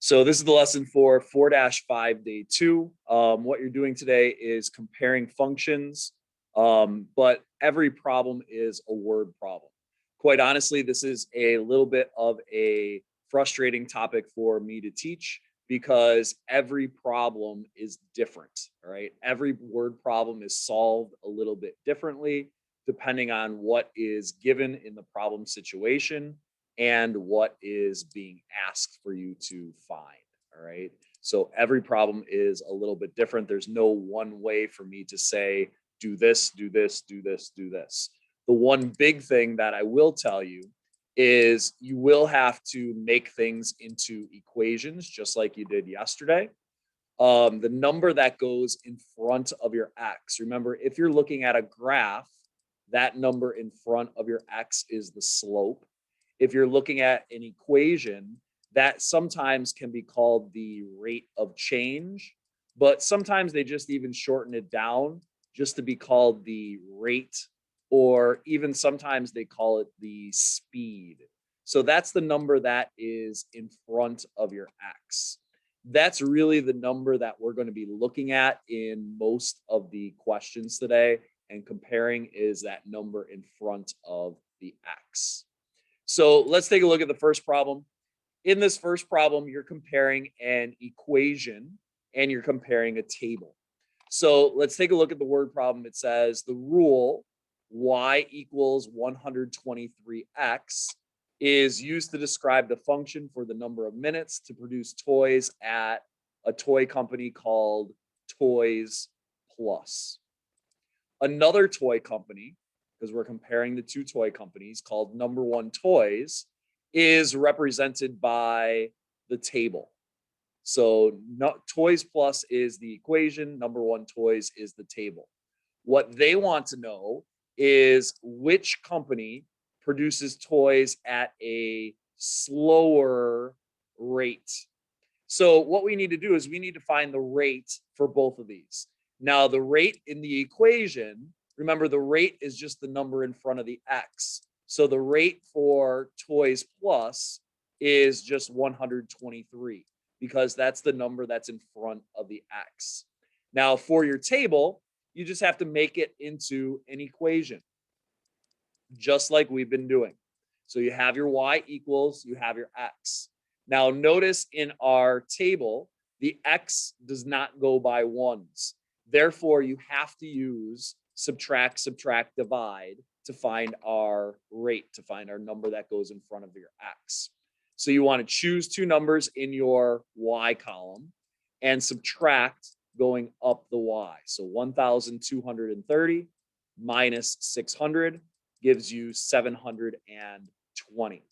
So this is the lesson for 4-5 day 2. What you're doing today is comparing functions, but every problem is a word problem. Quite honestly, this is a little bit of a frustrating topic for me to teach because every problem is different, all right? Every word problem is solved a little bit differently depending on what is given in the problem situation and what is being asked for you to find. All right. So every problem is a little bit different. There's no one way for me to say, do this, do this, do this, do this. The one big thing that I will tell you is you will have to make things into equations just like you did yesterday. The number that goes in front of your x. Remember, if you're looking at a graph, that number in front of your x is the slope. If you're looking at an equation, that sometimes can be called the rate of change, but sometimes they just even shorten it down just to be called the rate, or even sometimes they call it the speed. So that's the number that is in front of your x. That's really the number that we're going to be looking at in most of the questions today, and comparing is that number in front of the x. So let's take a look at the first problem. In this first problem, you're comparing an equation and you're comparing a table. So let's take a look at the word problem. It says the rule y equals 123x is used to describe the function for the number of minutes to produce toys at a toy company called Toys Plus. Another toy company, because we're comparing the two toy companies, called Number One Toys, is represented by the table. So Toys Plus is the equation, Number One Toys is the table. What they want to know is which company produces toys at a slower rate. So what we need to do is we need to find the rate for both of these. Now, the rate in the equation, remember the rate is just the number in front of the x. So the rate for Toys Plus is just 123 because that's the number that's in front of the x. Now, for your table, you just have to make it into an equation, just like we've been doing. So you have your y equals, you have your x. Now, notice in our table, the x does not go by ones. Therefore, you have to use subtract, subtract, divide to find our rate, to find our number that goes in front of your x. So you want to choose two numbers in your y column and subtract going up the y. So 1,230 minus 600 gives you 720.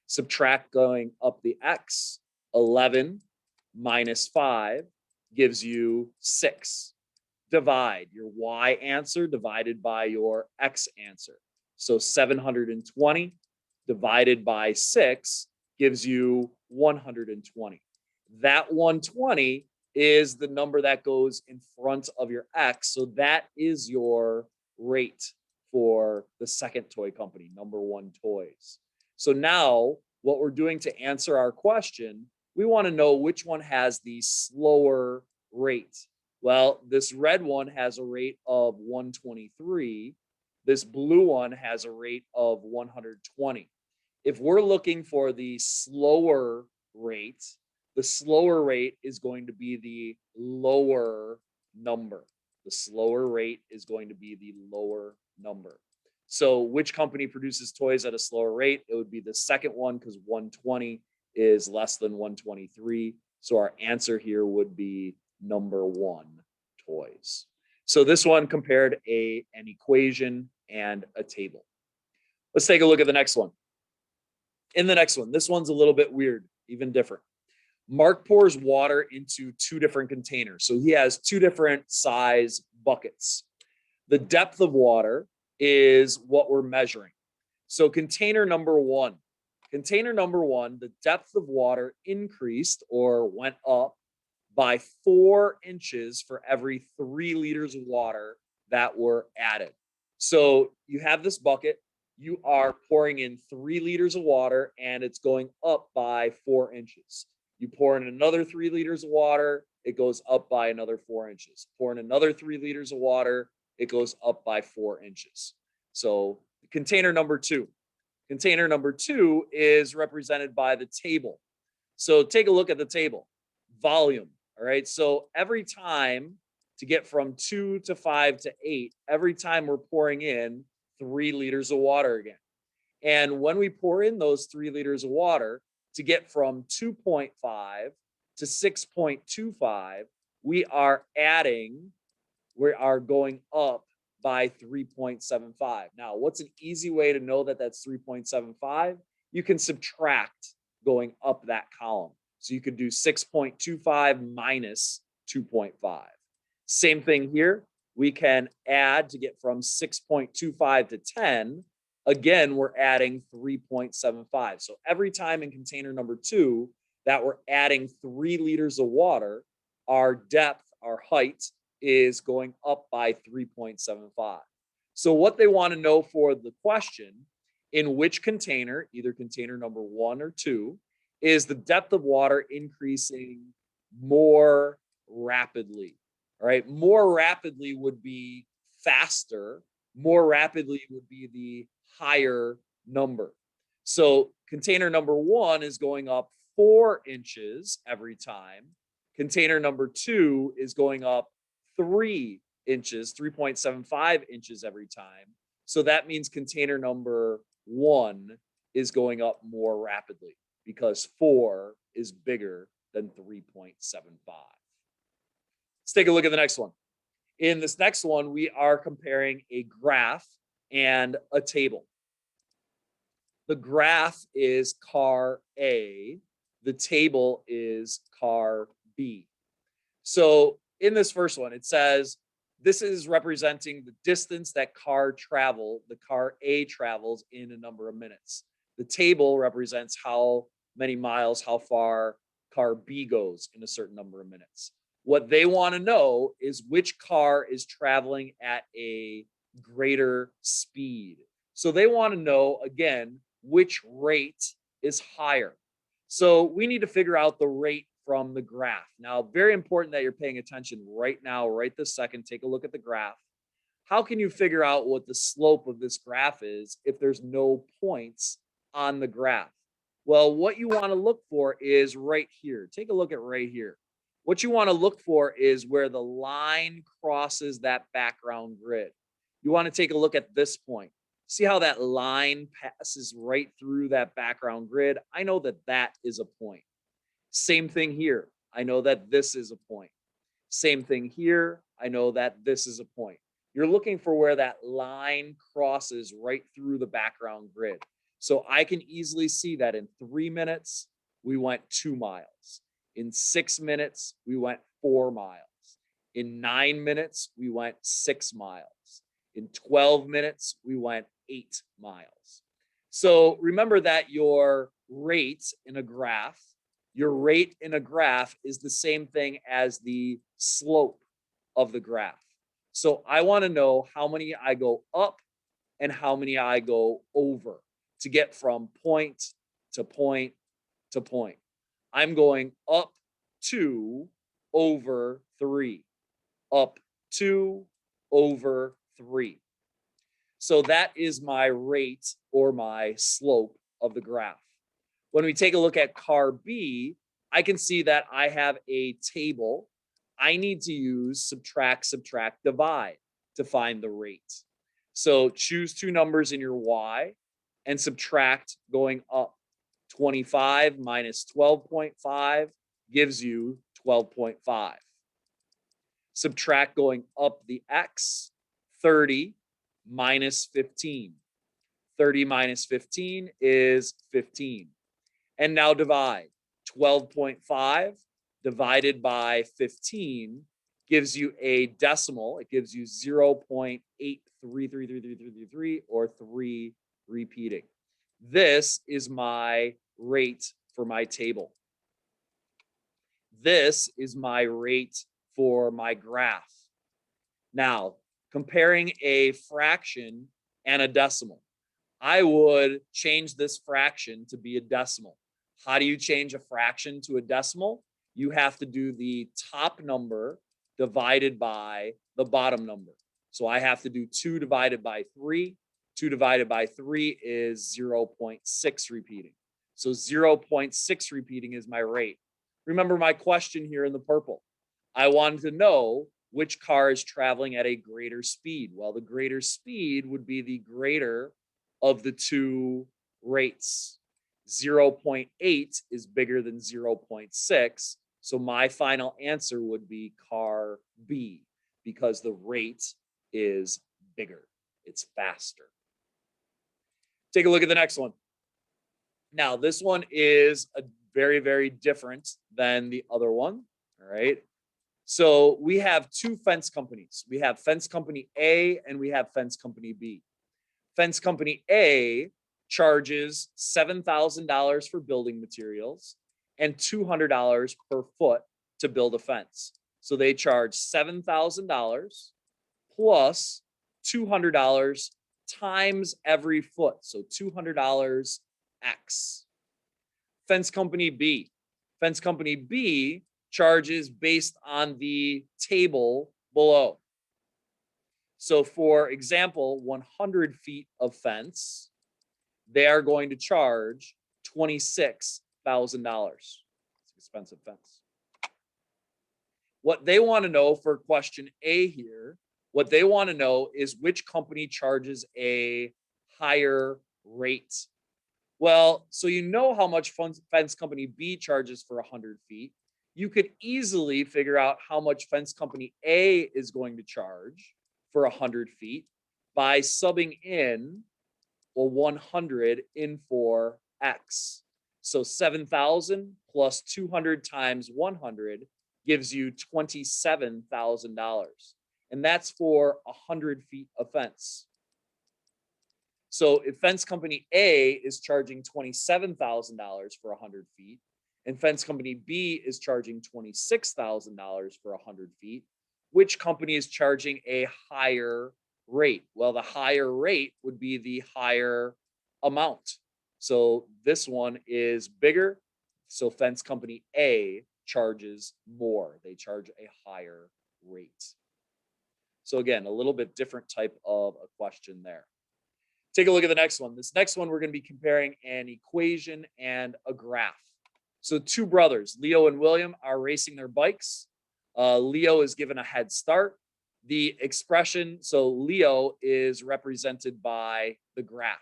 Subtract going up the x, 11 minus 5 gives you 6. Divide your y answer divided by your x answer. So 720 divided by 6 gives you 120. That 120 is the number that goes in front of your x. So that is your rate for the second toy company, Number One Toys. So now what we're doing to answer our question, we want to know which one has the slower rate. Well, this red one has a rate of 123. This blue one has a rate of 120. If we're looking for the slower rate, the slower rate is going to be the lower number. The slower rate is going to be the lower number. So which company produces toys at a slower rate? It would be the second one because 120 is less than 123. So our answer here would be Number One Toys. So this one compared an equation and a table. Let's take a look at the next one. In the next one, this one's a little bit weird, even different. Mark pours water into two different containers. So he has two different size buckets. The depth of water is what we're measuring. So container number one, the depth of water increased or went up by 4 inches for every 3 liters of water that were added. So you have this bucket, you are pouring in 3 liters of water and it's going up by 4 inches. You pour in another 3 liters of water, it goes up by another 4 inches. Pour in another 3 liters of water, it goes up by 4 inches. So container number 2. Container number 2 is represented by the table. So take a look at the table. Volume. All right. So every time to get from 2 to 5 to 8, every time we're pouring in 3 liters of water again. And when we pour in those 3 liters of water to get from 2.5 to 6.25, we are going up by 3.75. Now, what's an easy way to know that that's 3.75? You can subtract going up that column. So you could do 6.25 minus 2.5. Same thing here. We can add to get from 6.25 to 10. Again, we're adding 3.75. So every time in container number 2 that we're adding 3 liters of water, our depth, our height is going up by 3.75. So what they want to know for the question, in which container, either container number 1 or 2, is the depth of water increasing more rapidly? All right, more rapidly would be faster. More rapidly would be the higher number. So container number 1 is going up 4 inches every time. Container number 2 is going up 3 inches, 3.75 inches every time. So that means container number 1 is going up more rapidly because 4 is bigger than 3.75. Let's take a look at the next one. In this next one, we are comparing a graph and a table. The graph is car A. The table is car B. So in this first one, it says this is representing the distance that car A travels in a number of minutes. The table represents how many miles, how far car B goes in a certain number of minutes. What they want to know is which car is traveling at a greater speed. So they want to know, again, which rate is higher. So we need to figure out the rate from the graph. Now, very important that you're paying attention right now, right this second. Take a look at the graph. How can you figure out what the slope of this graph is if there's no points on the graph? Well, what you want to look for is right here. Take a look at right here. What you want to look for is where the line crosses that background grid. You want to take a look at this point. See how that line passes right through that background grid? I know that that is a point. Same thing here. I know that this is a point. Same thing here. I know that this is a point. You're looking for where that line crosses right through the background grid. So I can easily see that in 3 minutes, we went 2 miles. In 6 minutes, we went 4 miles. In 9 minutes, we went 6 miles. In 12 minutes, we went 8 miles. So remember that your rate in a graph is the same thing as the slope of the graph. So I want to know how many I go up and how many I go over to get from point to point to point. I'm going up 2 over 3, up 2 over 3. So that is my rate or my slope of the graph. When we take a look at car B, I can see that I have a table. I need to use subtract, divide to find the rate. So choose 2 numbers in your Y and subtract going up. 25 minus 12.5 gives you 12.5. Subtract going up the X, 30 minus 15. 30 minus 15 is 15. And now divide. 12.5 divided by 15 gives you a decimal. It gives you 0.833333 or 3 repeating. This is my rate for my table. This is my rate for my graph. Now, comparing a fraction and a decimal, I would change this fraction to be a decimal. How do you change a fraction to a decimal? You have to do the top number divided by the bottom number. So I have to do 2 divided by 3. 2 divided by 3 is 0.6 repeating. So 0.6 repeating is my rate. Remember my question here in the purple. I wanted to know which car is traveling at a greater speed. Well, the greater speed would be the greater of the two rates. 0.8 is bigger than 0.6. So my final answer would be car B because the rate is bigger. It's faster. Take a look at the next one. Now, this one is a very, very different than the other one. All right. So we have two fence companies. We have fence company A and we have fence company B. Fence company A charges $7,000 for building materials and $200 per foot to build a fence. So they charge $7,000 plus $200 times every foot. So $200 X. Fence company B. Fence company B charges based on the table below. So for example, 100 feet of fence, they are going to charge $26,000. It's an expensive fence. What they want to know for question A here, what they want to know is which company charges a higher rate. Well, so you know how much fence company B charges for 100 feet. You could easily figure out how much fence company A is going to charge for 100 feet by subbing in 100 in for X. So 7,000 plus 200 times 100 gives you $27,000. And that's for 100 feet of fence. So if fence company A is charging $27,000 for 100 feet, and fence company B is charging $26,000 for 100 feet, which company is charging a higher rate? Well, the higher rate would be the higher amount. So this one is bigger. So fence company A charges more. They charge a higher rate. So again, a little bit different type of a question there. Take a look at the next one. This next one, we're going to be comparing an equation and a graph. So two brothers, Leo and William, are racing their bikes. Leo is given a head start. The expression, so Leo is represented by the graph.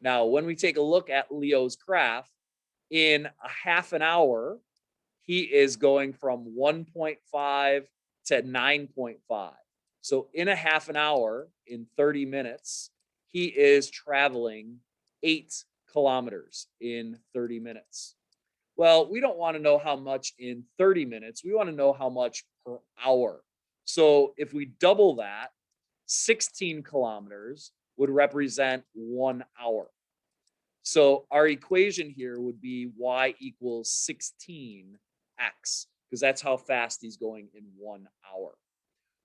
Now, when we take a look at Leo's graph, in a half an hour, he is going from 1.5 to 9.5. So in a half an hour, in 30 minutes, he is traveling 8 kilometers in 30 minutes. Well, we don't want to know how much in 30 minutes. We want to know how much per hour. So if we double that, 16 kilometers would represent 1 hour. So our equation here would be y equals 16x, because that's how fast he's going in 1 hour.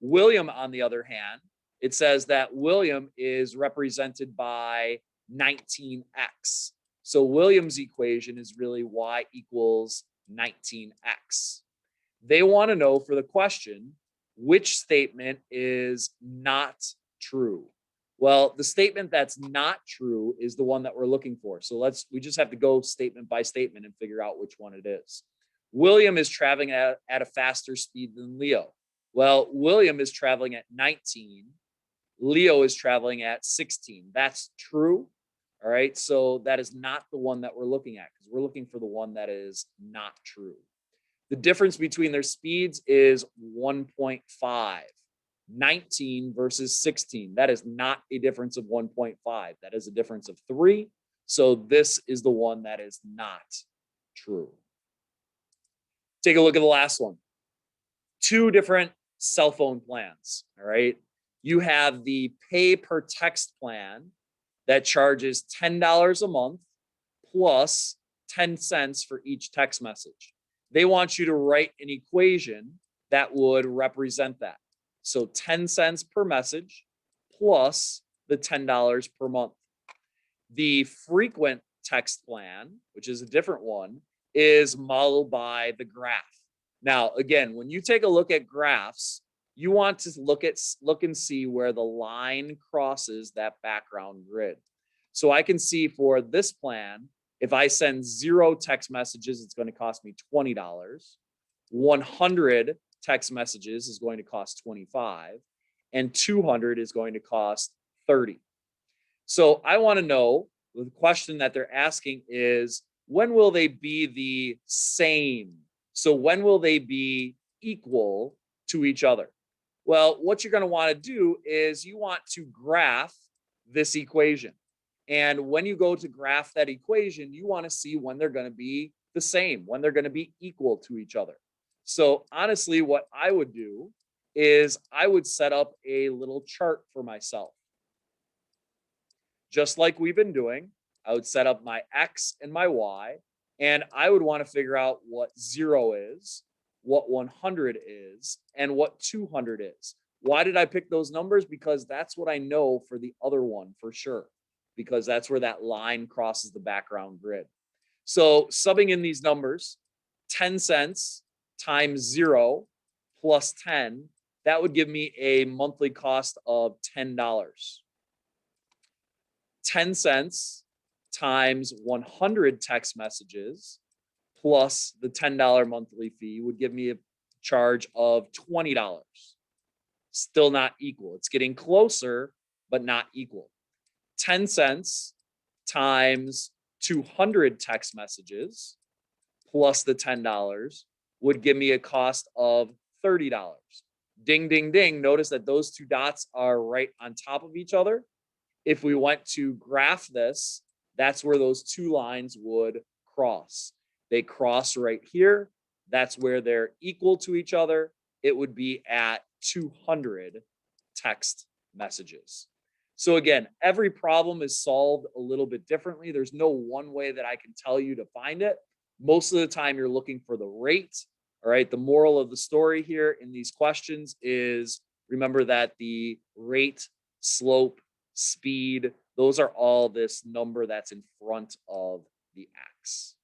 William, on the other hand, it says that William is represented by 19x. So William's equation is really y equals 19x. They want to know for the question, which statement is not true? Well, the statement that's not true is the one that we're looking for. So we just have to go statement by statement and figure out which one it is. William is traveling at a faster speed than Leo. Well, William is traveling at 19. Leo is traveling at 16. That's true. All right. So that is not the one that we're looking at, because we're looking for the one that is not true. The difference between their speeds is 1.5. 19 versus 16. That is not a difference of 1.5. That is a difference of 3. So this is the one that is not true. Take a look at the last one. 2 different cell phone plans. All right. You have the pay per text plan that charges $10 a month plus 10 cents for each text message. They want you to write an equation that would represent that. So 10 cents per message plus the $10 per month. The frequent text plan, which is a different one, is modeled by the graph. Now, again, when you take a look at graphs, you want to look and see where the line crosses that background grid. So I can see for this plan, if I send 0 text messages, it's going to cost me $20. 100 text messages is going to cost $25, and 200 is going to cost $30. So I want to know, the question that they're asking is, when will they be the same? So when will they be equal to each other? Well, what you're going to want to do is you want to graph this equation. And when you go to graph that equation, you want to see when they're going to be the same, when they're going to be equal to each other. So honestly, what I would do is I would set up a little chart for myself. Just like we've been doing, I would set up my X and my Y, and I would want to figure out what 0 is, what 100 is, and what 200 is. Why did I pick those numbers? Because that's what I know for the other one for sure, because that's where that line crosses the background grid. So subbing in these numbers, 10 cents times 0 plus 10, that would give me a monthly cost of $10. 10 cents times 100 text messages plus the $10 monthly fee would give me a charge of $20. Still not equal. It's getting closer, but not equal. 10 cents times 200 text messages plus the $10 would give me a cost of $30. Ding, ding, ding. Notice that those two dots are right on top of each other. If we went to graph this, that's where those two lines would cross. They cross right here. That's where they're equal to each other. It would be at 200 text messages. So again, every problem is solved a little bit differently. There's no one way that I can tell you to find it. Most of the time you're looking for the rate. All right. The moral of the story here in these questions is remember that the rate, slope, speed, those are all this number that's in front of the X.